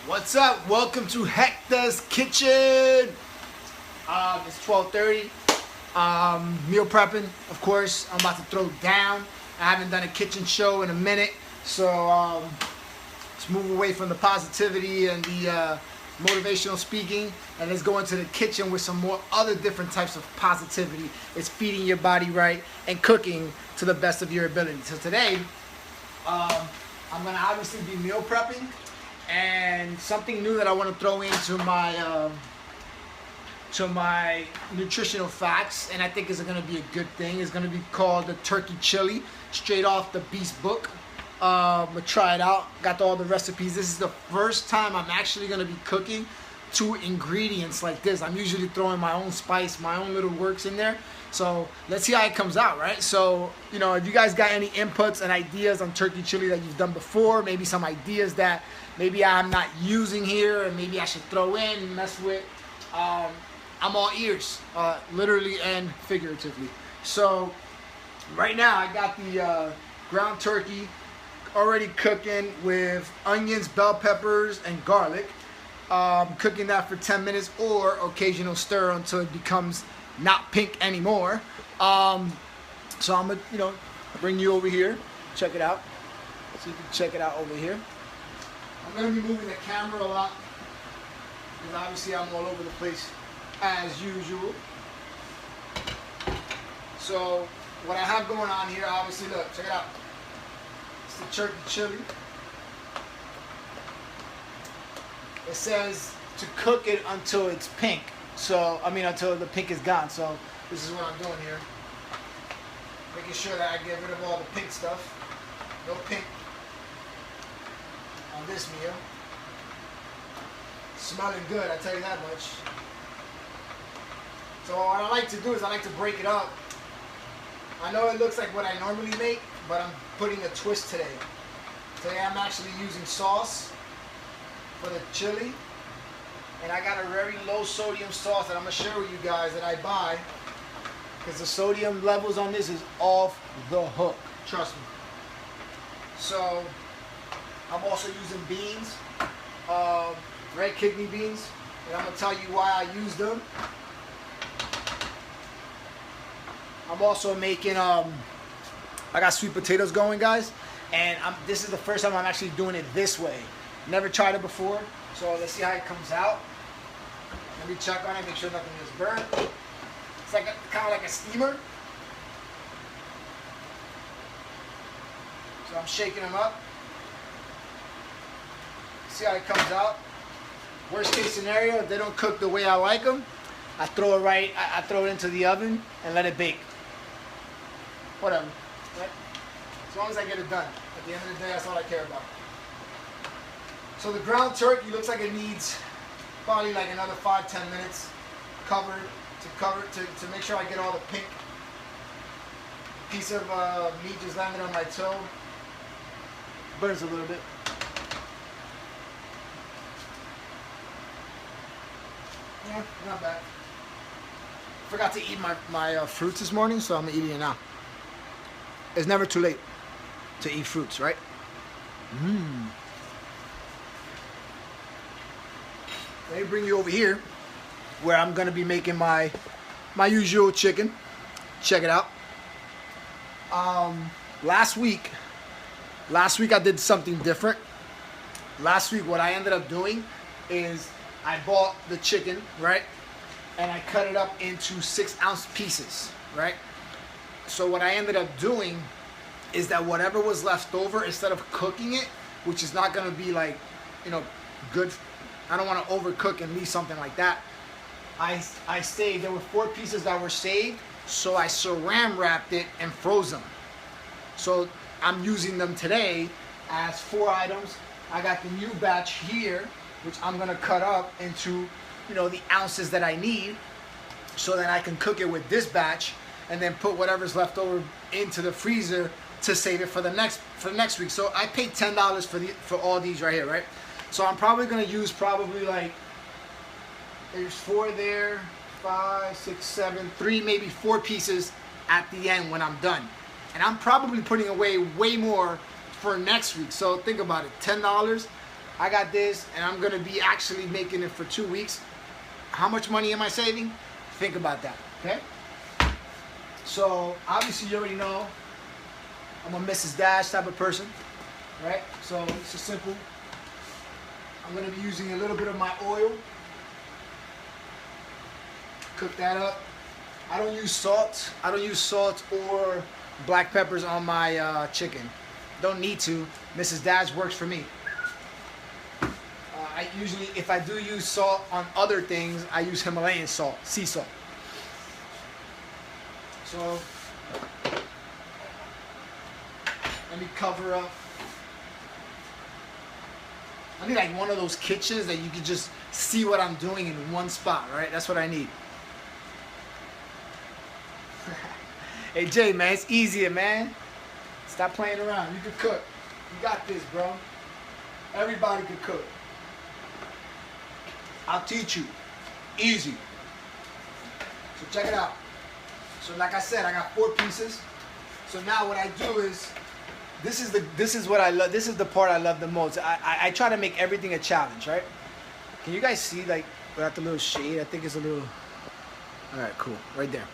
What's up? Welcome to Hector's Kitchen. It's 12:30. Meal prepping, of course. I'm about to throw down. I haven't done a kitchen show in a minute, so let's move away from the positivity and the motivational speaking, and let's go into the kitchen with some more other different types of positivity. It's feeding your body right and cooking to the best of your ability. So today, I'm gonna obviously be meal prepping. And something new that I want to throw into my nutritional facts, and I think is going to be a good thing, is going to be called the turkey chili, straight off the Beast book. I'm gonna try it out. Got all the recipes. This is the first time I'm actually going to be cooking 2 ingredients like this. I'm usually throwing my own spice, my own little works in there. So let's see how it comes out, right? So, you know, if you guys got any inputs and ideas on turkey chili that you've done before, maybe some ideas that maybe I'm not using here and maybe I should throw in and mess with, I'm all ears, literally and figuratively. So right now I got the ground turkey already cooking with onions, bell peppers, and garlic. Cooking that for 10 minutes or occasional stir until it becomes not pink anymore. So I'm gonna, bring you over here, check it out. So you can check it out over here. I'm gonna be moving the camera a lot because obviously I'm all over the place as usual. So what I have going on here, obviously, look, check it out. It's the turkey chili. It says to cook it until it's pink. So, until the pink is gone. So this is what I'm doing here. Making sure that I get rid of all the pink stuff. No pink on this meal. Smelling good, I tell you that much. So what I like to do is I like to break it up. I know it looks like what I normally make, but I'm putting a twist today. Today I'm actually using sauce for the chili. And I got a very low sodium sauce that I'm going to share with you guys that I buy. Because the sodium levels on this is off the hook. Trust me. So, I'm also using beans. Red kidney beans. And I'm going to tell you why I use them. I'm also making, I got sweet potatoes going, guys. And this is the first time I'm actually doing it this way. Never tried it before. So let's see how it comes out. Let me check on it, make sure nothing is burnt. It's like kind of like a steamer. So I'm shaking them up. See how it comes out. Worst case scenario, if they don't cook the way I like them, I throw it into the oven and let it bake. Whatever. Right? As long as I get it done. At the end of the day, that's all I care about. So the ground turkey looks like it needs probably like another 5-10 minutes covered to make sure I get all the pink piece of meat just landed on my toe. Burns a little bit. Yeah, not bad. Forgot to eat my fruits this morning, so I'm eating it now. It's never too late to eat fruits, right? Let me bring you over here where I'm going to be making my usual chicken. Check it out. Last week I did something different. Last week what I ended up doing is I bought the chicken, right? And I cut it up into 6-ounce pieces, right? So what I ended up doing is that whatever was left over, instead of cooking it, which is not going to be like, good, I don't want to overcook and leave something like that. I saved, there were 4 pieces that were saved, so I saran wrapped it and froze them. So I'm using them today as 4 items. I got the new batch here, which I'm going to cut up into, the ounces that I need, so that I can cook it with this batch and then put whatever's left over into the freezer to save it for the next week. So I paid $10 for all these right here, right? So I'm probably gonna use like, there's 4 there, 5, 6, 7, 3, maybe 4 pieces at the end when I'm done. And I'm probably putting away way more for next week. So think about it, $10 I got this, and I'm gonna be actually making it for 2 weeks. How much money am I saving? Think about that, okay? So obviously you already know I'm a Mrs. Dash type of person, right? So it's just simple. I'm gonna be using a little bit of my oil. Cook that up. I don't use salt. I don't use salt or black peppers on my chicken. Don't need to. Mrs. Dash works for me. I usually, if I do use salt on other things, I use Himalayan salt, sea salt. So let me cover up. I need like one of those kitchens that you can just see what I'm doing in one spot, right? That's what I need. Hey Jay, man, it's easier, man. Stop playing around. You can cook. You got this, bro. Everybody can cook. I'll teach you. Easy. So check it out. So like I said, I got 4 pieces. So now what I do is, this is what I love. This is the part I love the most. I try to make everything a challenge, right? Can you guys see, like, without the little shade? I think it's a little. All right, cool. Right there.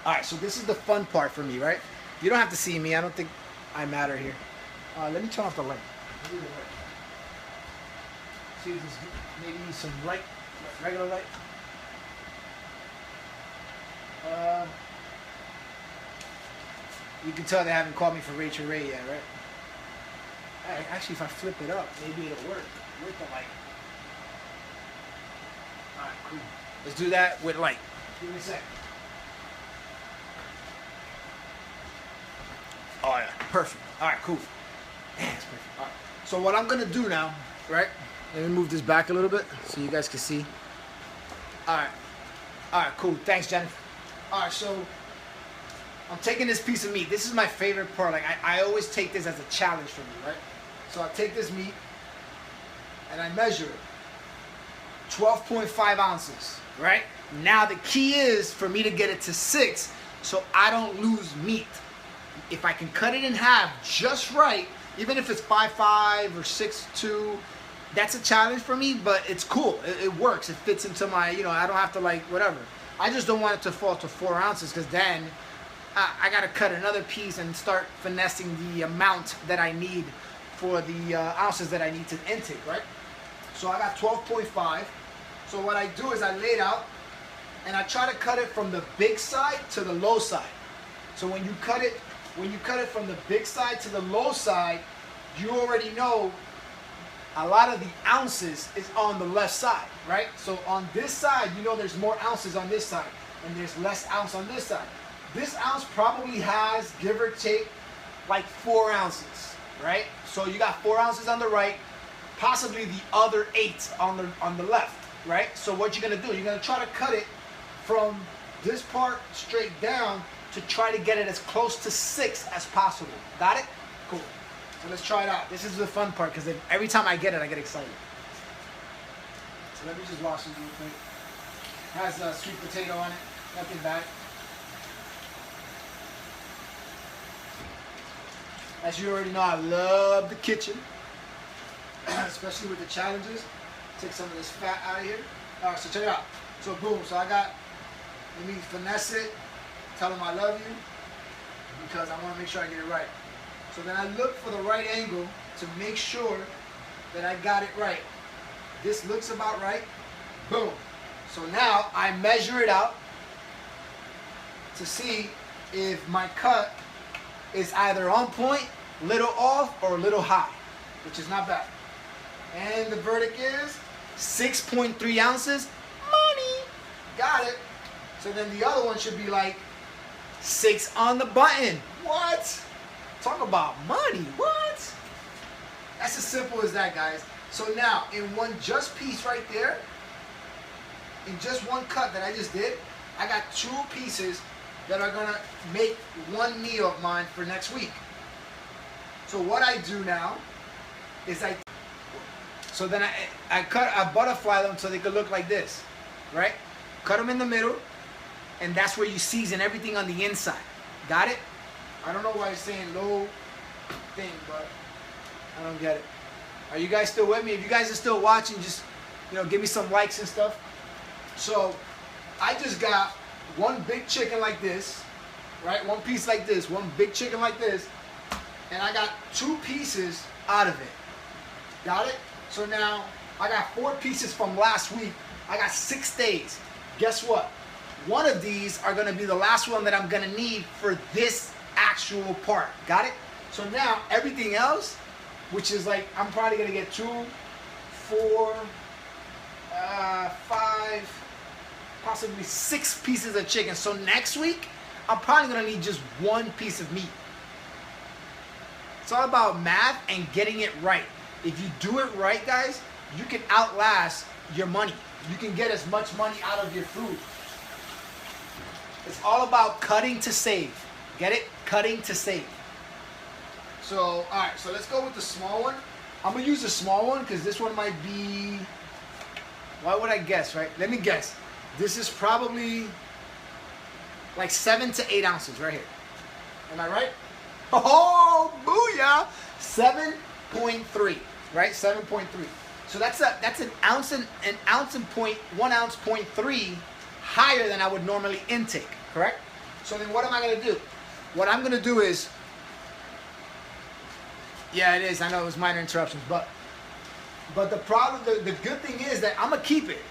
All right, so this is the fun part for me, right? You don't have to see me. I don't think I matter here. Let me turn off the light. See, this maybe some light, regular light. You can tell they haven't called me for Rachel Ray yet, right? Actually, if I flip it up, maybe it'll work with the light. All right, cool. Let's do that with light. Give me a sec. Oh yeah, perfect. All right, cool. Man, it's perfect. All right. So what I'm gonna do now, right? Let me move this back a little bit so you guys can see. All right, cool. Thanks, Jennifer. All right, so I'm taking this piece of meat. This is my favorite part. Like I always take this as a challenge for me, right? So I take this meat and I measure it. 12.5 ounces, right? Now the key is for me to get it to 6 so I don't lose meat. If I can cut it in half just right, even if it's 5.5 or 6.2, that's a challenge for me, but it's cool. It works. It fits into my, I don't have to like, whatever. I just don't want it to fall to 4 ounces because then I got to cut another piece and start finessing the amount that I need for the ounces that I need to intake, right? So I got 12.5. So what I do is I lay it out and I try to cut it from the big side to the low side. So when you cut it from the big side to the low side, you already know a lot of the ounces is on the left side, right? So on this side, there's more ounces on this side and there's less ounce on this side. This ounce probably has, give or take, like 4 ounces, right? So you got 4 ounces on the right, possibly the other 8 on the left, right? So what you're gonna do, you're gonna try to cut it from this part straight down to try to get it as close to 6 as possible. Got it? Cool. So let's try it out. This is the fun part because every time I get it, I get excited. So let me just wash this real quick. It has a sweet potato on it. Nothing bad. As you already know, I love the kitchen, especially with the challenges. Take some of this fat out of here. All right, so check it out. So boom, so let me finesse it, tell them I love you, because I want to make sure I get it right. So then I look for the right angle to make sure that I got it right. This looks about right. Boom. So now I measure it out to see if my cut is either on point, little off, or a little high, which is not bad. And the verdict is 6.3 ounces. Money. Got it. So then the other one should be like 6 on the button. What? Talk about money. What? That's as simple as that, guys. So now, in one just piece right there, in just one cut that I just did, I got 2 pieces that are gonna make one meal of mine for next week. So what I do now is I butterfly them so they could look like this, right? Cut them in the middle, and that's where you season everything on the inside. Got it? I don't know why it's saying low thing, but I don't get it. Are you guys still with me? If you guys are still watching, just, give me some likes and stuff. So I just got one big chicken like this, right? One piece like this, one big chicken like this, and I got 2 pieces out of it. Got it? So now I got 4 pieces from last week. I got 6 days. Guess what? One of these are gonna be the last one that I'm gonna need for this actual part. Got it? So now everything else, which is like, I'm probably gonna get 2, 4, 5, possibly 6 pieces of chicken. So next week, I'm probably gonna need just 1 piece of meat. It's all about math and getting it right. If you do it right, guys, you can outlast your money. You can get as much money out of your food. It's all about cutting to save. Get it? Cutting to save. So, all right, so let's go with the small one. I'm gonna use the small one because this one might be, why would I guess, right? Let me guess. This is probably like 7 to 8 ounces right here. Am I right? Oh, booyah! 7.3, right? 7.3. So that's an ounce and 1 ounce 0.3 higher than I would normally intake, correct? So then what am I gonna do? What I'm gonna do is, yeah, it is. I know it was minor interruptions, but the problem, the good thing is that I'm gonna keep it.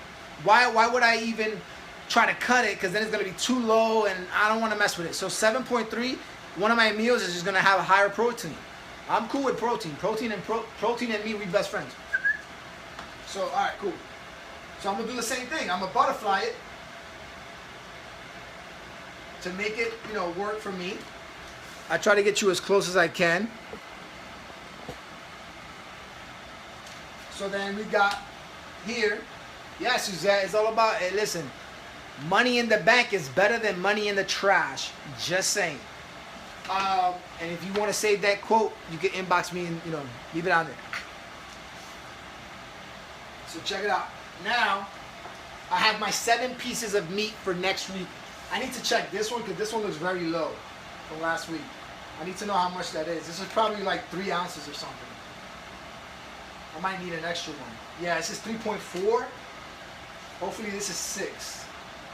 Why would I even try to cut it? Because then it's gonna be too low, and I don't want to mess with it. So 7.3. One of my meals is just gonna have a higher protein. I'm cool with protein. Protein and me, we best friends. So all right, cool. So I'm gonna do the same thing. I'm gonna butterfly it to make it, work for me. I try to get you as close as I can. So then we got here. Yeah, Suzette, it's all about, hey, listen, money in the bank is better than money in the trash. Just saying. And if you want to save that quote, you can inbox me and, leave it on there. So check it out. Now, I have my 7 pieces of meat for next week. I need to check this one because this one looks very low from last week. I need to know how much that is. This is probably like 3 ounces or something. I might need an extra one. Yeah, this is 3.4. Hopefully this is 6.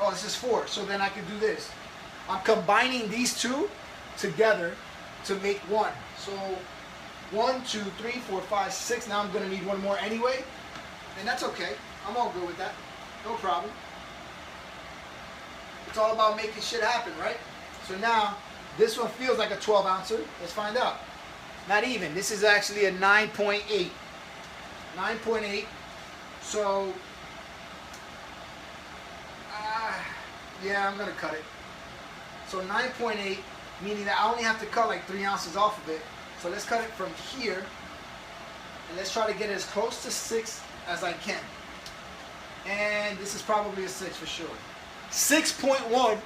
Oh, this is 4. So then I can do this. I'm combining these 2 together to make 1. So 1, 2, 3, 4, 5, 6. Now I'm going to need 1 more anyway. And that's okay. I'm all good with that. No problem. It's all about making shit happen, right? So now, this one feels like a 12 ouncer. Let's find out. Not even. This is actually a 9.8. 9.8. So, yeah, I'm going to cut it. So 9.8, meaning that I only have to cut like 3 ounces off of it. So let's cut it from here. And let's try to get as close to 6 as I can. And this is probably a 6 for sure. 6.1. What?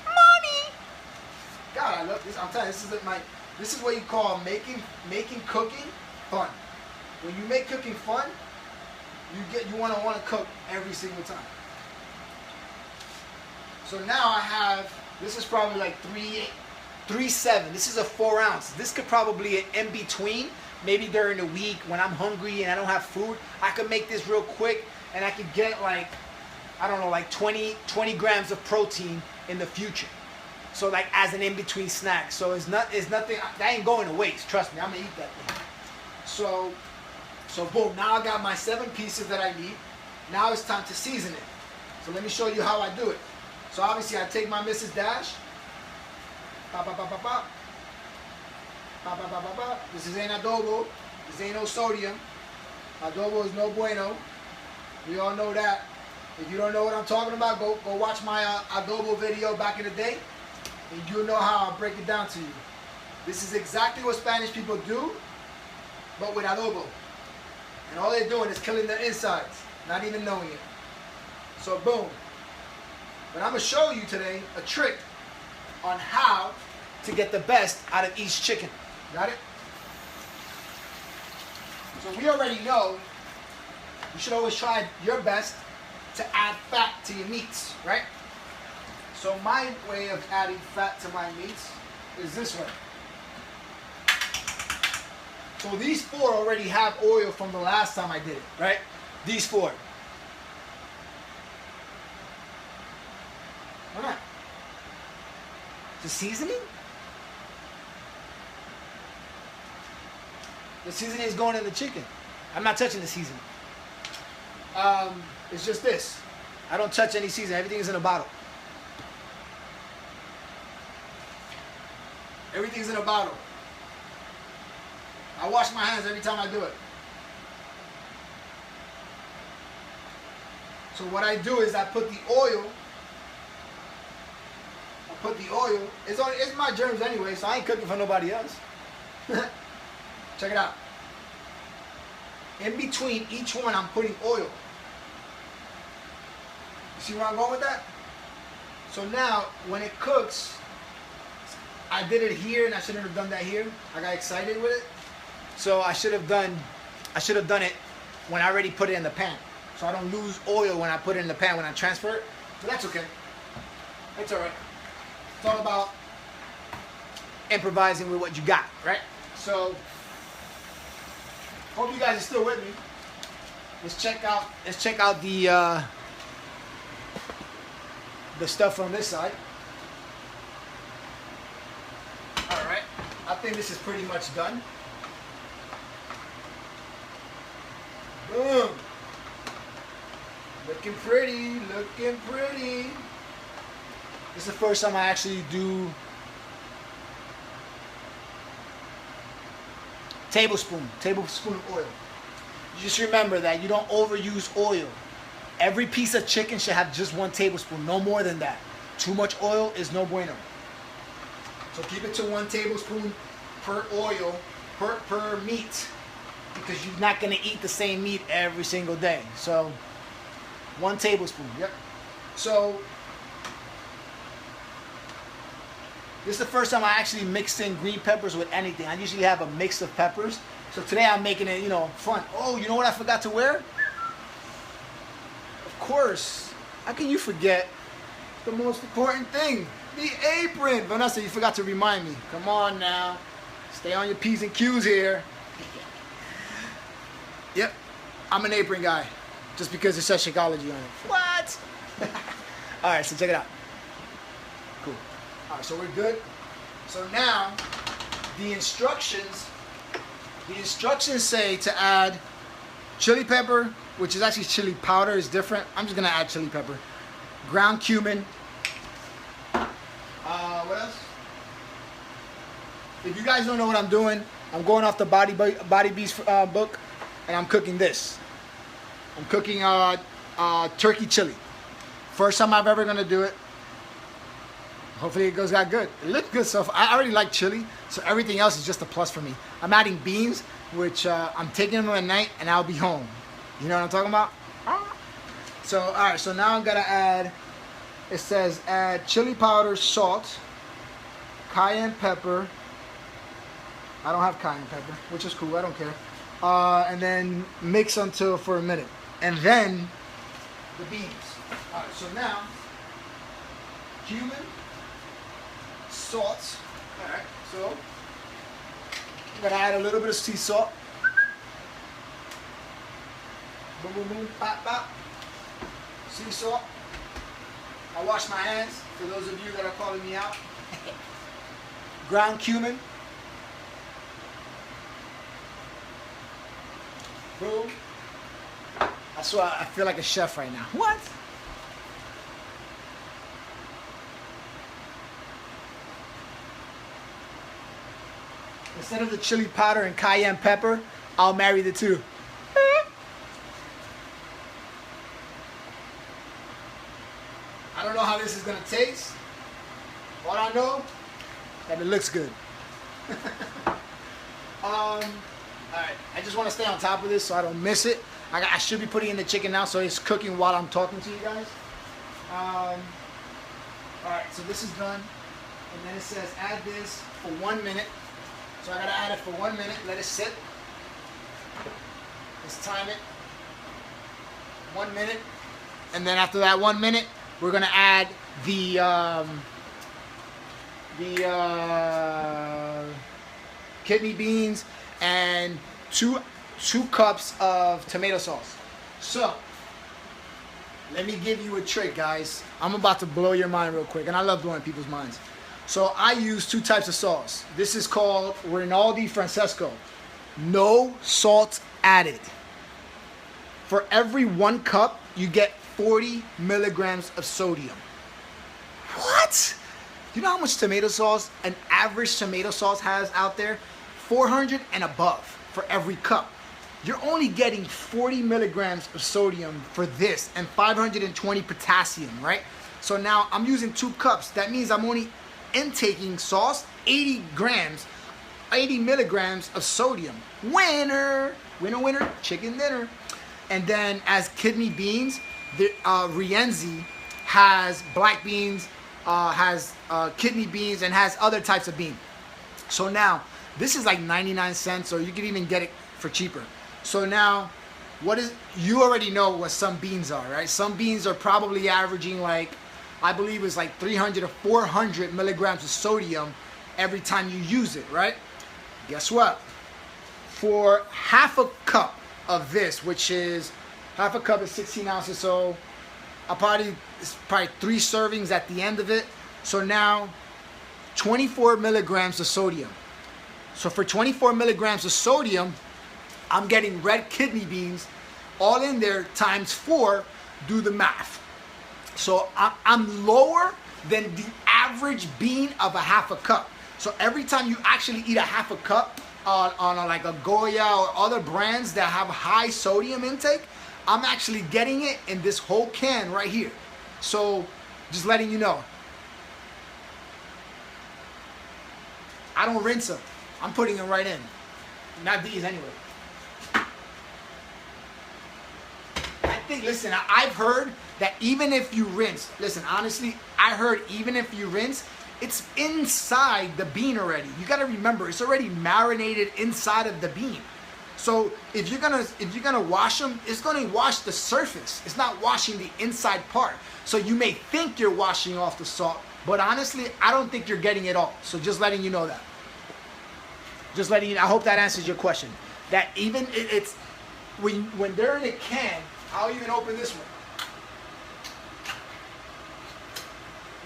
Money! God, I love this. I'm telling you, this is what you call making cooking fun. When you make cooking fun, you want to cook every single time. So now I have, this is probably like 3.7. This is a 4 ounce. This could probably in between, maybe during the week when I'm hungry and I don't have food, I could make this real quick and I could get like, I don't know, like 20 grams of protein in the future. So like as an in-between snack. So it's nothing, that ain't going to waste. Trust me, I'm gonna eat that thing. So boom, now I got my 7 pieces that I need. Now it's time to season it. So let me show you how I do it. So obviously I take my Mrs. Dash. Pop, pop, pop, pop, pop. Pop, pop, pop, pop, pop. This ain't adobo. This ain't no sodium. Adobo is no bueno. We all know that. If you don't know what I'm talking about, go watch my adobo video back in the day, and you'll know how I'll break it down to you. This is exactly what Spanish people do, but with adobo. And all they're doing is killing the insides, not even knowing it. So boom. But I'm going to show you today a trick on how to get the best out of each chicken. Got it? So we already know you should always try your best to add fat to your meats, right? So my way of adding fat to my meats is this way. So these 4 already have oil from the last time I did it, right? These 4. Why not? The seasoning? The seasoning is going in the chicken. I'm not touching the seasoning. It's just this. I don't touch any seasoning. Everything is in a bottle. Everything's in a bottle. I wash my hands every time I do it. So what I do is I put the oil. It's my germs anyway, so I ain't cooking for nobody else. Check it out. In between each one, I'm putting oil. You see where I'm going with that? So now, when it cooks, I did it here, and I shouldn't have done that here. I got excited with it, so I should have done it when I already put it in the pan, so I don't lose oil when I put it in the pan when I transfer it. But that's okay. It's all right. It's all about improvising with what you got, right? So, hope you guys are still with me. Let's check out the stuff from this side. All right, I think this is pretty much done. Boom. Looking pretty, looking pretty. This is the first time I actually do tablespoon of oil. Just remember that you don't overuse oil. Every piece of chicken should have just 1 tablespoon, no more than that. Too much oil is no bueno. So keep it to 1 tablespoon per oil, per meat, because you're not gonna eat the same meat every single day. So 1 tablespoon, yep. So this is the first time I actually mixed in green peppers with anything. I usually have a mix of peppers. So today I'm making it, fun. Oh, you know what I forgot to wear? Of course. How can you forget the most important thing? The apron. Vanessa, you forgot to remind me. Come on now. Stay on your P's and Q's here. Yep. I'm an apron guy. Just because it says Shakeology on it. What? Alright, so check it out. Cool. Alright, so we're good. So now, the instructions say to add chili pepper, which is actually chili powder, is different. I'm just gonna add chili pepper. Ground cumin. What else? If you guys don't know what I'm doing, I'm going off the Body Beast book, and I'm cooking this. I'm cooking turkey chili. First time I'm ever gonna do it. Hopefully it goes out good. It looks good so far. I already like chili, so everything else is just a plus for me. I'm adding beans, which I'm taking them at night, and I'll be home. You know what I'm talking about? So, all right, so now I'm gonna add, it says add chili powder, salt, cayenne pepper. I don't have cayenne pepper, which is cool, I don't care. And then mix for a minute. And then the beans. All right, so now, cumin, salt. All right, so I'm gonna add a little bit of sea salt. Boom, boom, boom, pop, pop. Sea salt. I wash my hands, for those of you that are calling me out. Ground cumin. Boom. I swear, I feel like a chef right now. What? Instead of the chili powder and cayenne pepper, I'll marry the two. I don't know how this is gonna taste. All I know that it looks good. Alright, I just want to stay on top of this so I don't miss it. I should be putting in the chicken now, so it's cooking while I'm talking to you guys. Alright, so this is done. And then it says add this for 1 minute. So I gotta add it for 1 minute, let it sit. Let's time it. 1 minute. And then after that 1 minute, we're gonna add the kidney beans and two cups of tomato sauce. So let me give you a trick, guys. I'm about to blow your mind real quick, and I love blowing people's minds. So I use 2 types of sauce. This is called Rinaldi Francesco. No salt added. For every 1 cup, you get 40 milligrams of sodium. What? You know how much tomato sauce an average tomato sauce has out there? 400 and above for every cup. You're only getting 40 milligrams of sodium for this and 520 potassium, right? So now I'm using 2 cups. That means I'm only intaking sauce 80 milligrams of sodium. Winner, chicken dinner. And then as kidney beans, the Rienzi has black beans, has kidney beans, and has other types of beans. So now this is like 99 cents, or you can even get it for cheaper. So now, you already know what some beans are, right? Some beans are probably averaging like, I believe it's like 300 to 400 milligrams of sodium every time you use it, right? Guess what? For half a cup of this, which is half a cup is 16 ounces, so it's probably 3 servings at the end of it. So now 24 milligrams of sodium. So for 24 milligrams of sodium, I'm getting red kidney beans all in there times 4. Do the math. So I'm lower than the average bean of a half a cup. So every time you actually eat a half a cup on like a Goya or other brands that have high sodium intake, I'm actually getting it in this whole can right here. So just letting you know. I don't rinse them. I'm putting them right in. Not these anyway. I think, listen, I've heard that even if you rinse, listen, honestly, I heard even if you rinse, it's inside the bean already. You got to remember, it's already marinated inside of the bean. So if you're gonna wash them, it's gonna wash the surface. It's not washing the inside part. So you may think you're washing off the salt, but honestly, I don't think you're getting it all. So just letting you know that. Just letting you know. I hope that answers your question. That even it's when they're in a can, I'll even open this one.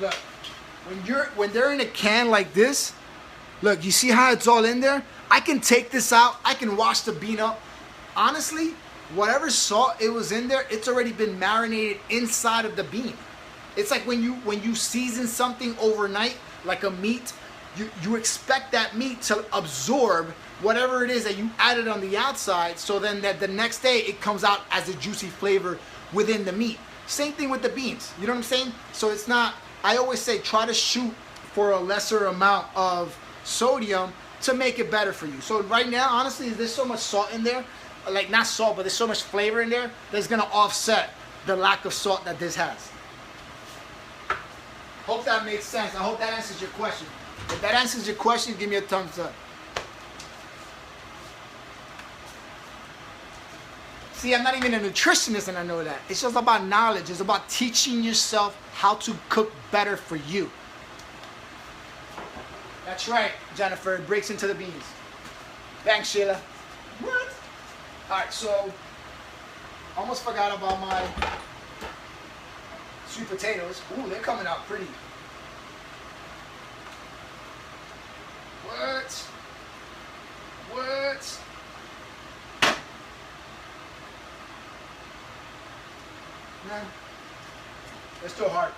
Look, when they're in a can like this, look, you see how it's all in there? I can take this out, I can wash the bean up. Honestly, whatever salt it was in there, it's already been marinated inside of the bean. It's like when you season something overnight, like a meat, you expect that meat to absorb whatever it is that you added on the outside, so then that the next day it comes out as a juicy flavor within the meat. Same thing with the beans, you know what I'm saying? So it's not, I always say try to shoot for a lesser amount of sodium to make it better for you. So right now, honestly, there's so much salt in there, like not salt, but there's so much flavor in there that's gonna offset the lack of salt that this has. Hope that makes sense. I hope that answers your question. If that answers your question, give me a thumbs up. See, I'm not even a nutritionist and I know that. It's just about knowledge. It's about teaching yourself how to cook better for you. That's right, Jennifer. It breaks into the beans. Thanks, Sheila. What? Alright, so almost forgot about my sweet potatoes. Ooh, they're coming out pretty. What? Man, they're still hard.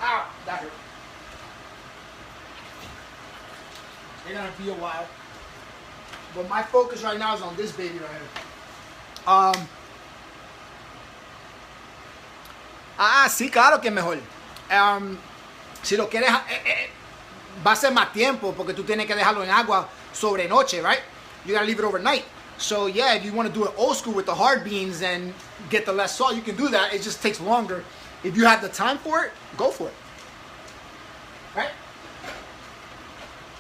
Ow, that hurt. They're gonna be a while. But my focus right now is on this baby right here. Sí, claro que es mejor. Si lo quieres, va a ser más tiempo porque tú tienes que dejarlo en agua sobre noche, right? You gotta leave it overnight. So yeah, if you want to do it old school with the hard beans and get the less salt, you can do that. It just takes longer. If you have the time for it, go for it. Right?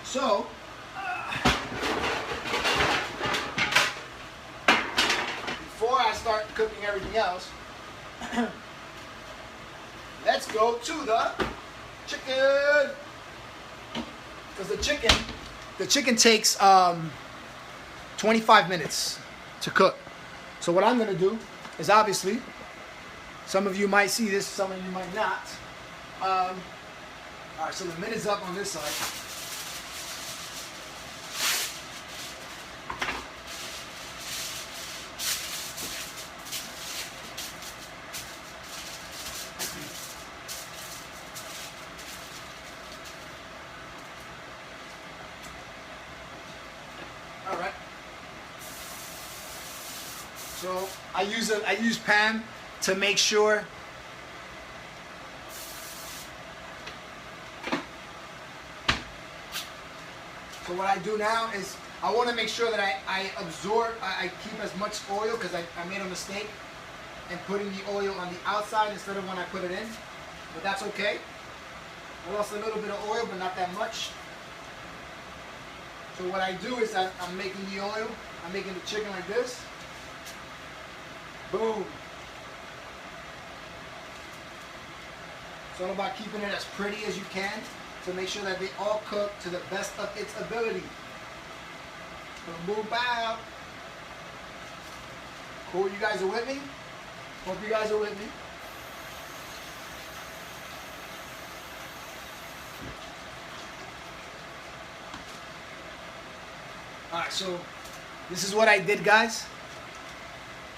So, before I start cooking everything else, let's go to the chicken. Because the chicken the chicken takes 25 minutes to cook. So what I'm gonna do is, obviously, some of you might see this, some of you might not. All right, so the minute's up on this side. All right. So I use pan to make sure So what I do now is I want to make sure that I keep as much oil, because I made a mistake in putting the oil on the outside instead of when I put it in. But that's okay. I lost a little bit of oil, but not that much. So what I do is I'm making the oil, I'm making the chicken like this. Boom. It's all about keeping it as pretty as you can to make sure that they all cook to the best of its ability. Boom, boom, bow. Cool, you guys are with me? Hope you guys are with me. Alright, so this is what I did, guys.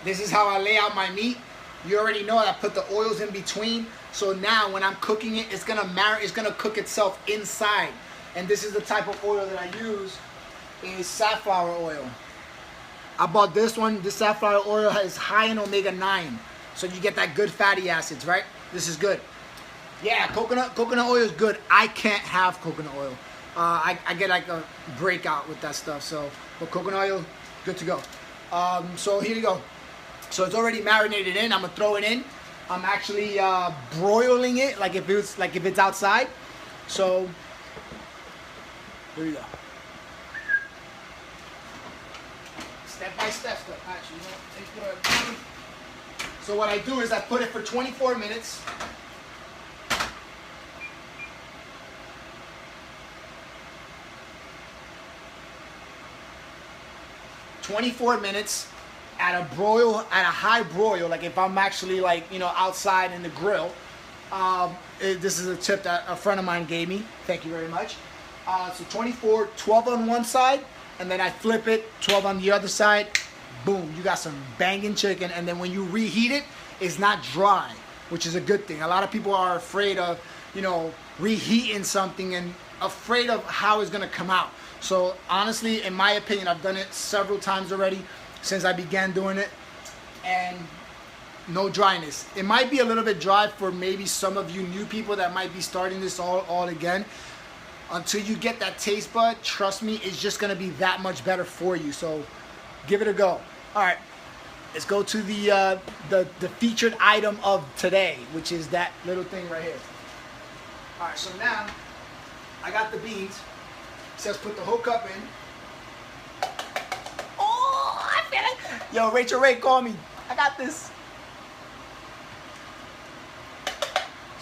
This is how I lay out my meat. You already know I put the oils in between. So now when I'm cooking it, it's gonna marinate, it's gonna cook itself inside. And this is the type of oil that I use, is safflower oil. I bought this one. This safflower oil is high in omega-9. So you get that good fatty acids, right? This is good. Yeah, coconut oil is good. I can't have coconut oil. I get like a breakout with that stuff. So, but coconut oil, good to go. So here you go. So it's already marinated in. I'm gonna throw it in. I'm actually broiling it like if it's outside. So here you go. Step by step. Actually, so what I do is I put it for 24 minutes. At a high broil, like if I'm actually outside in the grill. This is a tip that a friend of mine gave me. Thank you very much. So 24, 12 on one side, and then I flip it, 12 on the other side. Boom, you got some banging chicken. And then when you reheat it, it's not dry, which is a good thing. A lot of people are afraid of, reheating something and afraid of how it's gonna come out. So honestly, in my opinion, I've done it several times already since I began doing it, and no dryness. It might be a little bit dry for maybe some of you new people that might be starting this all again. Until you get that taste bud, trust me, it's just gonna be that much better for you. So give it a go. All right, let's go to the featured item of today, which is that little thing right here. All right, so now I got the beans. It says put the whole cup in. Yo, Rachel Ray, call me. I got this.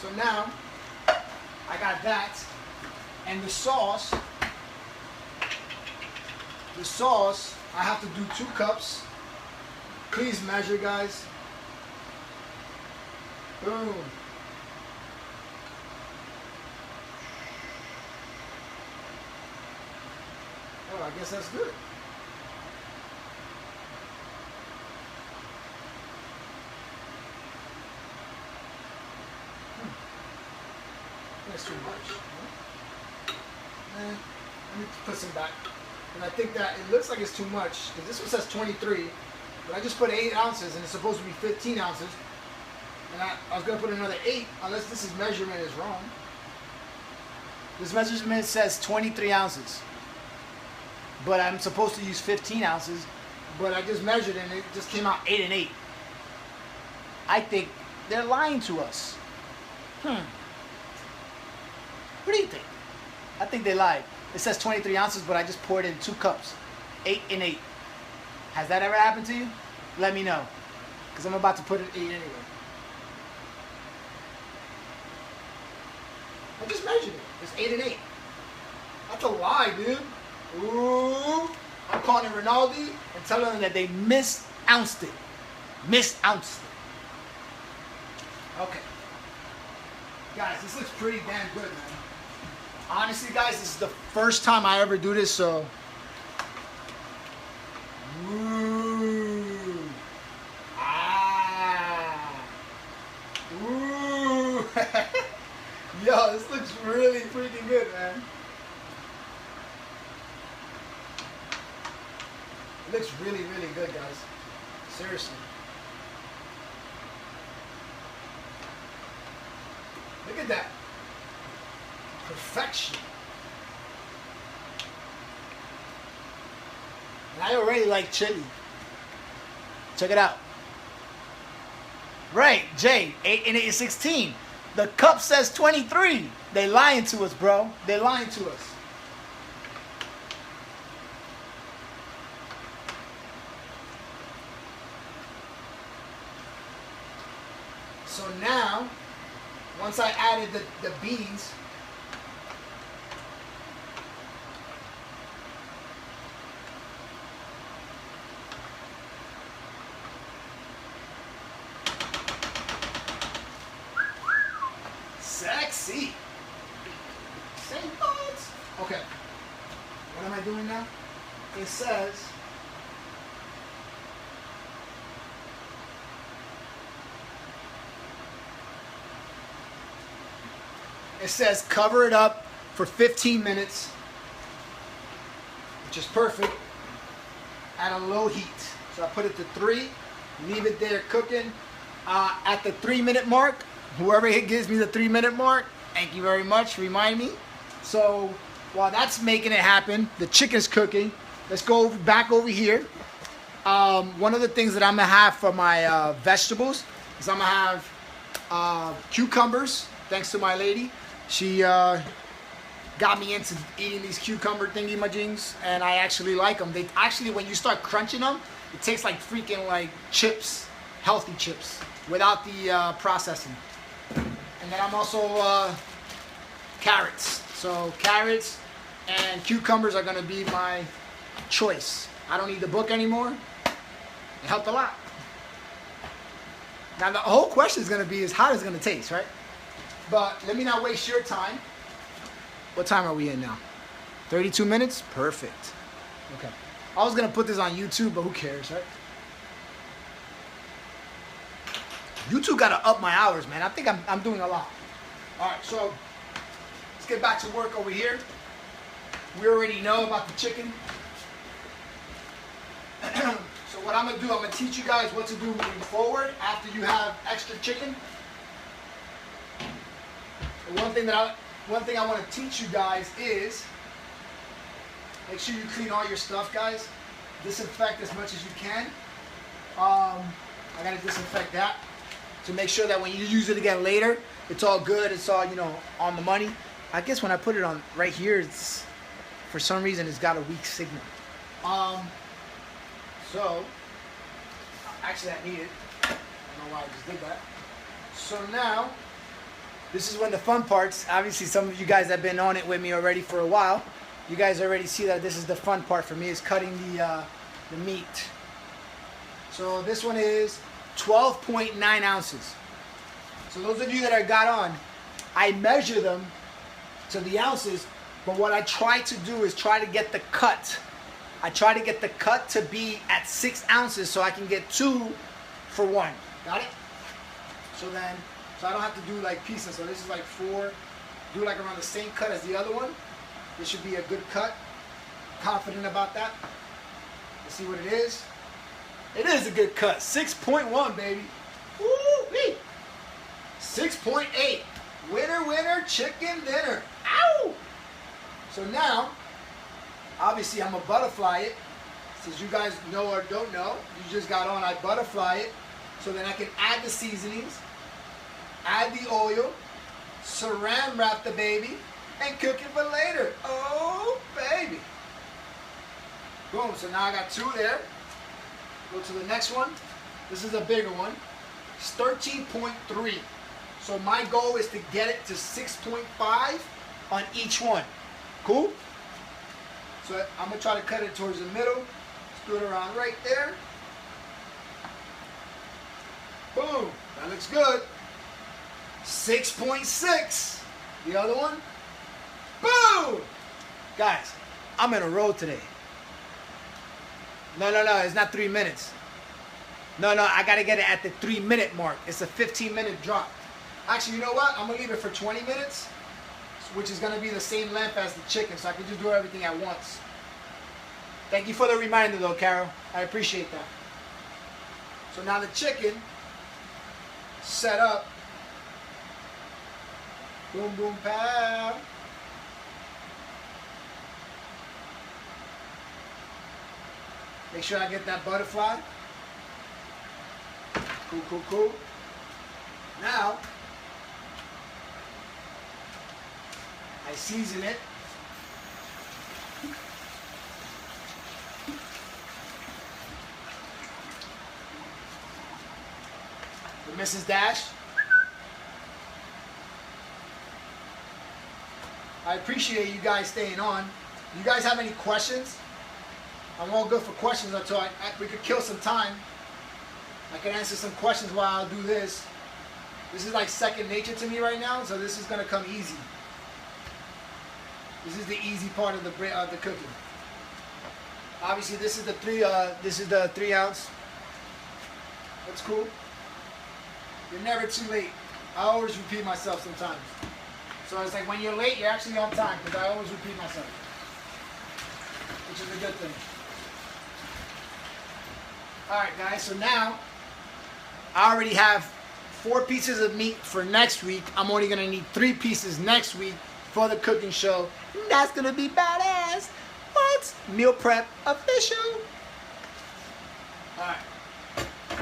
So now, I got that. And the sauce, I have to do 2 cups. Please measure, guys. Boom. Oh, I guess that's good. That's too much. Let me put some back. And I think that it looks like it's too much, because this one says 23, but I just put 8 ounces and it's supposed to be 15 ounces. And I was going to put another 8, unless this measurement is wrong. This measurement says 23 ounces, but I'm supposed to use 15 ounces, but I just measured and it just came out 8 and 8. I think they're lying to us. What do you think? I think they lied. It says 23 ounces, but I just poured in 2 cups. 8 and 8. Has that ever happened to you? Let me know, because I'm about to put it 8 anyway. I just measured it. It's 8 and 8. That's a lie, dude. Ooh. I'm calling Rinaldi and telling them that they misounced it. Misounced it. Okay. Guys, this looks pretty damn good, man. Honestly, guys, this is the first time I ever do this, so... Ooh. Ah. Ooh. Yo, this looks really freaking good, man. It looks really, really good, guys. Seriously. Look at that. Perfection. And I already like chili. Check it out. Right, Jay, 8 and 8 is 16. The cup says 23. They lying to us, bro. They lying to us. So now, once I added the beans, sexy. Same thoughts. Okay. What am I doing now? It says cover it up for 15 minutes, which is perfect, at a low heat. So I put it to 3, leave it there cooking. At the 3-minute mark, whoever gives me the 3-minute mark, thank you very much, remind me. So while that's making it happen, the chicken's cooking. Let's go back over here. One of the things that I'm gonna have for my vegetables is I'm gonna have cucumbers, thanks to my lady. She got me into eating these cucumber thingy-majings, and I actually like them. They actually, when you start crunching them, it tastes like freaking like chips, healthy chips, without the processing. And then I'm also carrots. So carrots and cucumbers are gonna be my choice. I don't need the book anymore. It helped a lot. Now the whole question is gonna be is how is it gonna taste, right? But let me not waste your time. What time are we in now? 32 minutes? Perfect. Okay. I was gonna put this on YouTube, but who cares, right? YouTube gotta up my hours, man. I think I'm doing a lot. Alright, so let's get back to work over here. We already know about the chicken. So what I'm gonna do, I'm gonna teach you guys what to do moving forward after you have extra chicken. One thing I want to teach you guys is make sure you clean all your stuff, guys. Disinfect as much as you can. I gotta disinfect that to make sure that when you use it again later, it's all good. It's all, you know, on the money. I guess when I put it on right here, it's for some reason it's got a weak signal. So actually I need it. I don't know why I just did that. So now. This is when the fun parts, obviously some of you guys have been on it with me already for a while. You guys already see that this is the fun part for me, is cutting the meat. So this one is 12.9 ounces. So those of you that I got on, I measure them to the ounces, but what I try to do is try to get the cut. I try to get the cut to be at 6 ounces so I can get 2 for 1. Got it? So I don't have to do like pieces. So this is like 4. Do like around the same cut as the other one. This should be a good cut. Confident about that. Let's see what it is. It is a good cut. 6.1, baby. Woo-wee. 6.8. Winner, winner, chicken dinner. Ow! So now, obviously I'm going to butterfly it. Since you guys know or don't know, you just got on, I butterfly it. So then I can add the seasonings. Add the oil, saran wrap the baby, and cook it for later. Oh, baby. Boom, so now I got 2 there. Go to the next one. This is a bigger one. It's 13.3. So my goal is to get it to 6.5 on each one. Cool? So I'm gonna try to cut it towards the middle. Let's do it around right there. Boom, that looks good. 6.6. The other one. Boom! Guys, I'm in a roll today. No, it's not 3 minutes. No, I gotta get it at the 3-minute mark. It's a 15-minute drop. Actually, you know what? I'm gonna leave it for 20 minutes, which is gonna be the same length as the chicken, so I can just do everything at once. Thank you for the reminder though, Carol. I appreciate that. So now the chicken set up. Boom, boom, pow. Make sure I get that butterfly. Cool. Now, I season it. The Mrs. Dash. I appreciate you guys staying on. You guys have any questions? I'm all good for questions until we could kill some time. I can answer some questions while I do this. This is like second nature to me right now, so this is gonna come easy. This is the easy part of the cooking. Obviously, this is the 3 ounce. That's cool. You're never too late. I always repeat myself sometimes. So it's like when you're late, you're actually on time, because I always repeat myself, which is a good thing. Alright guys, so now I already have 4 pieces of meat for next week. I'm only going to need 3 pieces next week for the cooking show. That's going to be badass. What? Meal prep official. Alright,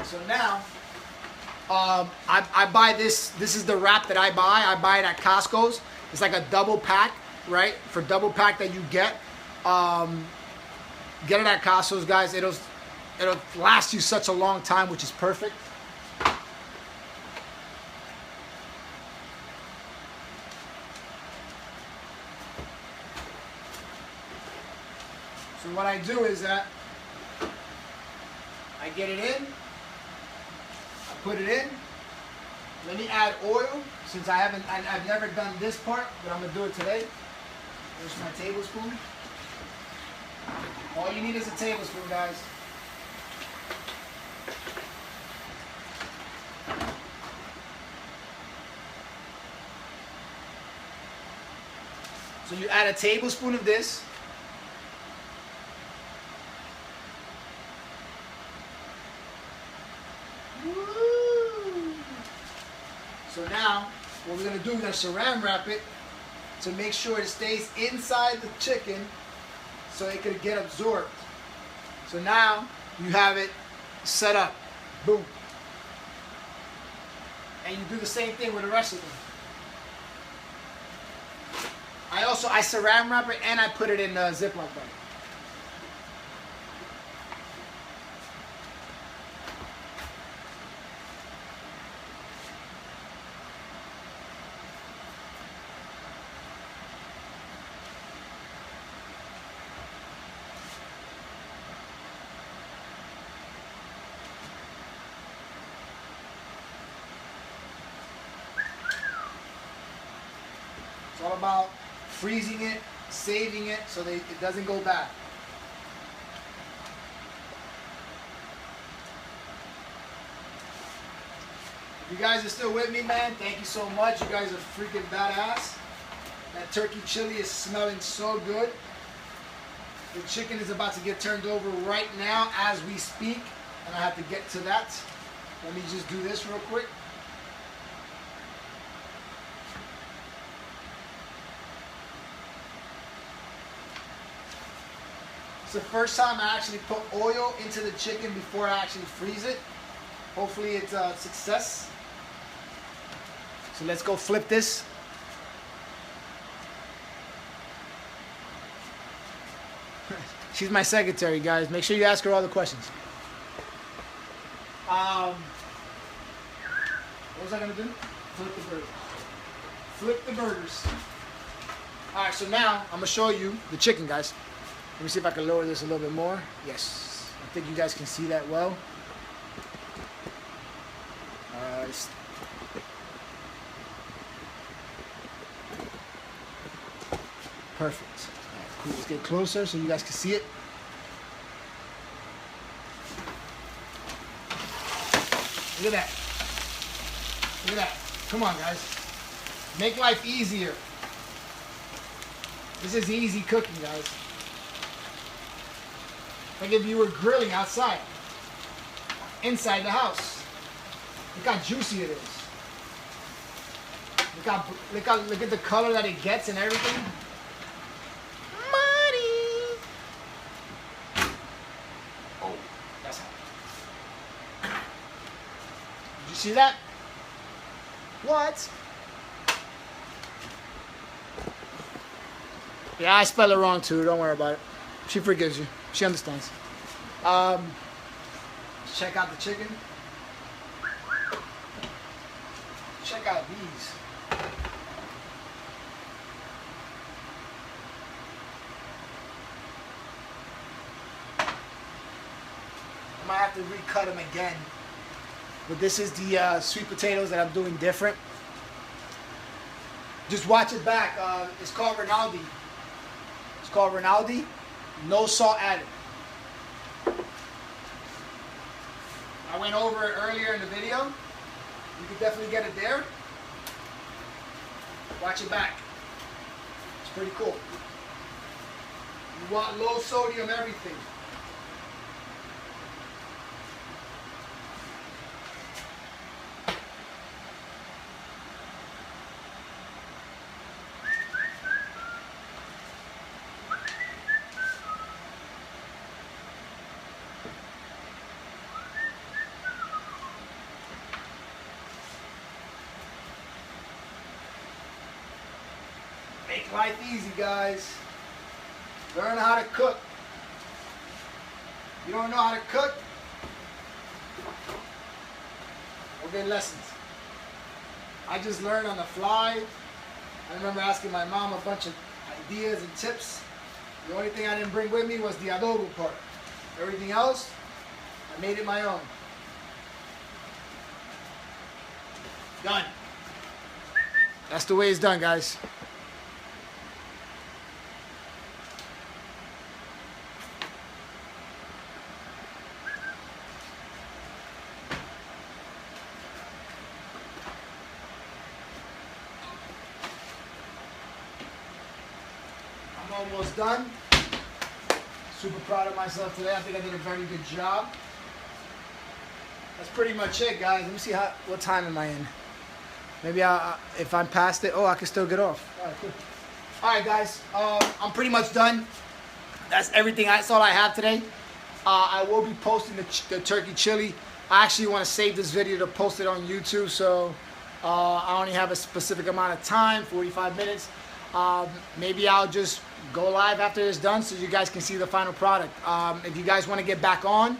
so now I buy this. This is the wrap that I buy. I buy it at Costco's. It's like a double pack, right? For double pack that you get. Get it at Costco's, guys. It'll last you such a long time, which is perfect. So what I do is that I get it in, I put it in. Let me add oil, since I've never done this part, but I'm gonna do it today. Here's my tablespoon. All you need is a tablespoon, guys. So you add a tablespoon of this. Woo! So now, what we're going to do, we're going to saran wrap it to make sure it stays inside the chicken so it could get absorbed. So now, you have it set up. Boom. And you do the same thing with the rest of them. I saran wrap it and I put it in a Ziploc bag. It's all about freezing it, saving it so that it doesn't go bad. If you guys are still with me, man, thank you so much. You guys are freaking badass. That turkey chili is smelling so good. The chicken is about to get turned over right now as we speak, and I have to get to that. Let me just do this real quick. It's the first time I actually put oil into the chicken before I actually freeze it. Hopefully it's a success. So let's go flip this. She's my secretary, guys. Make sure you ask her all the questions. What was I going to do? Flip the burger. Flip the burgers. Alright, so now I'm going to show you the chicken, guys. Let me see if I can lower this a little bit more. Yes, I think you guys can see that well. Perfect. All right, cool. Let's get closer so you guys can see it. Look at that. Look at that. Come on, guys. Make life easier. This is easy cooking, guys. Like if you were grilling outside, inside the house. Look how juicy it is. Look at the color that it gets and everything. Money. Oh, that's hot. Did you see that? What? Yeah, I spell it wrong too. Don't worry about it. She forgives you. She understands. Check out the chicken. Check out these. I might have to recut them again. But this is the sweet potatoes that I'm doing different. Just watch it back. It's called Rinaldi. It's called Rinaldi. No salt added. I went over it earlier in the video. You can definitely get it there. Watch it back. It's pretty cool. You want low sodium everything. Make life easy, guys. Learn how to cook. You don't know how to cook? Go get lessons. I just learned on the fly. I remember asking my mom a bunch of ideas and tips. The only thing I didn't bring with me was the adobo part. Everything else, I made it my own. Done. That's the way it's done, guys. I'm almost done. Super proud of myself today. I think I did a very good job. That's pretty much it, guys. Let me see what time am I in. Maybe if I'm past it, I can still get off. All right, cool. All right, guys. I'm pretty much done. That's everything. That's all I have today. I will be posting the turkey chili. I actually want to save this video to post it on YouTube, so I only have a specific amount of time, 45 minutes. Maybe I'll just go live after it's done so you guys can see the final product. If you guys want to get back on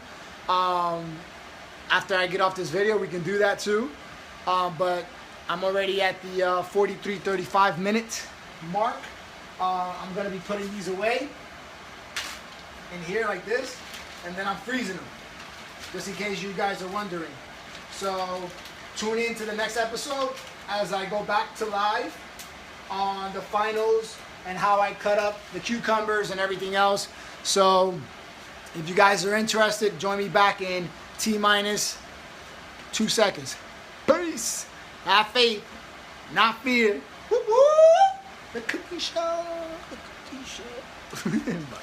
after I get off this video, we can do that too. But I'm already at the 43-35 minute mark. I'm going to be putting these away in here like this, and then I'm freezing them just in case you guys are wondering. So tune in to the next episode as I go back to live on the finals and how I cut up the cucumbers and everything else. So if you guys are interested, join me back in T-minus 2 seconds. Peace. Have faith, not fear. Woo-woo. The cookie show. The cookie show. Bye.